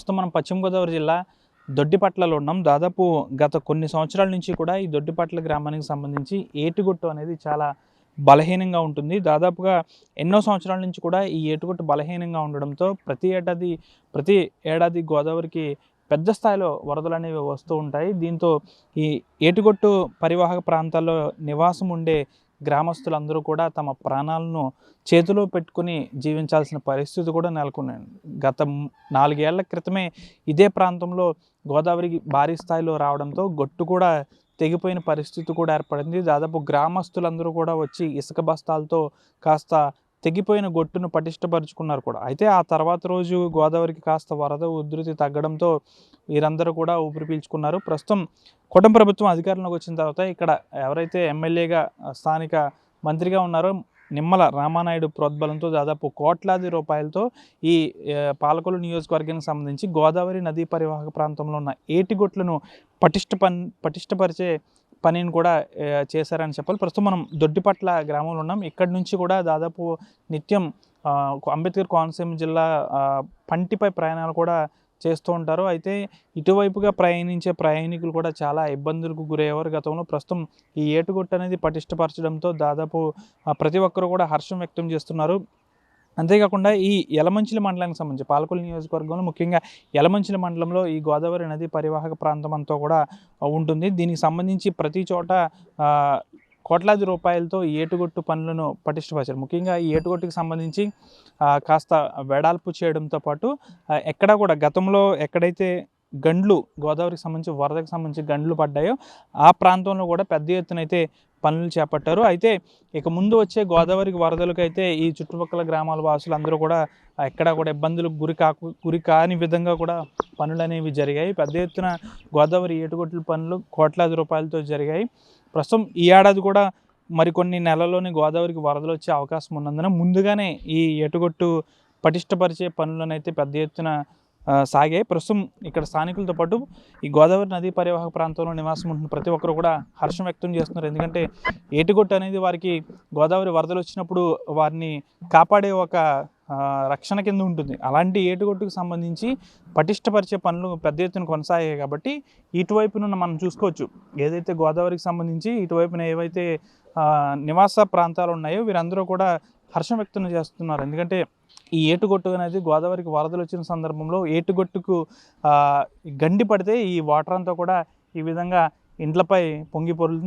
ప్రస్తుతం మనం పశ్చిమ గోదావరి జిల్లా దొడ్డిపట్లలో ఉన్నాం. దాదాపు గత కొన్ని సంవత్సరాల నుంచి కూడా ఈ దొడ్డిపట్ల గ్రామానికి సంబంధించి ఏటిగొట్టు అనేది చాలా బలహీనంగా ఉంటుంది. దాదాపుగా ఎన్నో సంవత్సరాల నుంచి కూడా ఈ ఏటిగొట్టు బలహీనంగా ఉండడంతో ప్రతి ఏడాది గోదావరికి పెద్ద స్థాయిలో వరదలు అనేవి వస్తూ ఉంటాయి. దీంతో ఈ ఏటిగొట్టు పరివాహక ప్రాంతాల్లో నివాసం ఉండే గ్రామస్తులందరూ కూడా తమ ప్రాణాలను చేతిలో పెట్టుకుని జీవించాల్సిన పరిస్థితి కూడా నెలకొన్నాయి. గత 4 ఏళ్ల క్రితమే ఇదే ప్రాంతంలో గోదావరికి భారీ స్థాయిలో రావడంతో గొట్టు కూడా తెగిపోయిన పరిస్థితి కూడా ఏర్పడింది. దాదాపు గ్రామస్తులందరూ కూడా వచ్చి ఇసుక బస్తాలతో కాస్త తెగిపోయిన గొట్టును పటిష్టపరుచుకున్నారు కూడా. అయితే ఆ తర్వాత రోజు గోదావరికి కాస్త వరద ఉధృతి తగ్గడంతో వీరందరూ కూడా ఊపిరి పీల్చుకున్నారు. ప్రస్తుతం కూటమి ప్రభుత్వం అధికారంలోకి వచ్చిన తర్వాత ఇక్కడ ఎవరైతే ఎమ్మెల్యేగా స్థానిక మంత్రిగా ఉన్నారో నిమ్మల రామానాయుడు ప్రోద్బలంతో దాదాపు కోట్లాది రూపాయలతో ఈ పాలకొల్లు నియోజకవర్గానికి సంబంధించి గోదావరి నదీ పరివాహక ప్రాంతంలో ఉన్న ఏటిగొట్లను పటిష్టపరిచే పనిని కూడా చేశారని చెప్పాలి. ప్రస్తుతం మనం దొడ్డిపట్ల గ్రామంలో ఉన్నాం. ఇక్కడి నుంచి కూడా దాదాపు నిత్యం అంబేద్కర్ కోనసీమ జిల్లా పంటిపై ప్రయాణాలు కూడా చేస్తూ ఉంటారు. అయితే ఇటువైపుగా ప్రయాణించే ప్రయాణికులు కూడా చాలా ఇబ్బందులకు గురయ్యేవారు గతంలో. ప్రస్తుతం ఈ ఏటుగొట్టు అనేది పటిష్టపరచడంతో దాదాపు ప్రతి ఒక్కరు కూడా హర్షం వ్యక్తం చేస్తున్నారు. అంతేకాకుండా ఈ యలమంచిలి మండలానికి సంబంధించి పాలకొల్లు నియోజకవర్గంలో ముఖ్యంగా యలమంచిలి మండలంలో ఈ గోదావరి నది పరివాహక ప్రాంతం అంతా కూడా ఉంటుంది. దీనికి సంబంధించి ప్రతి చోట కోట్లాది రూపాయలతో ఏటుగొట్టు పనులను పటిష్టపరిచారు. ముఖ్యంగా ఈ ఏటుగొట్టుకు సంబంధించి కాస్త వెడల్పు చేయడంతో పాటు ఎక్కడా కూడా గతంలో ఎక్కడైతే గండ్లు గోదావరికి సంబంధించి వరదకు సంబంధించి గండ్లు పడ్డాయో ఆ ప్రాంతంలో కూడా పెద్ద ఎత్తున అయితే పనులు చేపట్టారు. అయితే ఇక ముందు వచ్చే గోదావరికి వరదలకు అయితే ఈ చుట్టుపక్కల గ్రామాల వాసులు అందరూ కూడా ఎక్కడా కూడా ఇబ్బందులకు గురి కాని విధంగా కూడా పనులు అనేవి జరిగాయి. పెద్ద ఎత్తున గోదావరి ఏటుగొట్టుల పనులు కోట్లాది రూపాయలతో జరిగాయి. ప్రస్తుతం ఈ ఏడాది కూడా మరికొన్ని నెలల్లోనే గోదావరికి వరదలు వచ్చే అవకాశం ఉన్నందున ముందుగానే ఈ ఏటుగొట్టు పటిష్టపరిచే పనులనైతే పెద్ద ఎత్తున సాగాయి. ప్రస్తుతం ఇక్కడ స్థానికులతో పాటు ఈ గోదావరి నదీ పరివాహక ప్రాంతంలో నివాసం ఉంటున్న ప్రతి ఒక్కరు కూడా హర్షం వ్యక్తం చేస్తున్నారు. ఎందుకంటే ఏటుగొట్టు అనేది వారికి గోదావరి వరదలు వచ్చినప్పుడు వారిని కాపాడే ఒక రక్షణ కింద ఉంటుంది. అలాంటి ఏటుగొట్టుకు సంబంధించి పటిష్టపరిచే పనులు పెద్ద ఎత్తున కొనసాగాయి కాబట్టి ఇటువైపున మనం చూసుకోవచ్చు. ఏదైతే గోదావరికి సంబంధించి ఇటువైపున ఏవైతే నివాస ప్రాంతాలు ఉన్నాయో వీరందరూ కూడా హర్షం వ్యక్తం చేస్తున్నారు. ఎందుకంటే ఈ ఏటుగొట్టు అనేది గోదావరికి వరదలు వచ్చిన సందర్భంలో ఏటుగొట్టుకు గండి పడితే ఈ వాటర్ అంతా కూడా ఈ విధంగా ఇండ్లపై పొంగి పొరులుతుంది.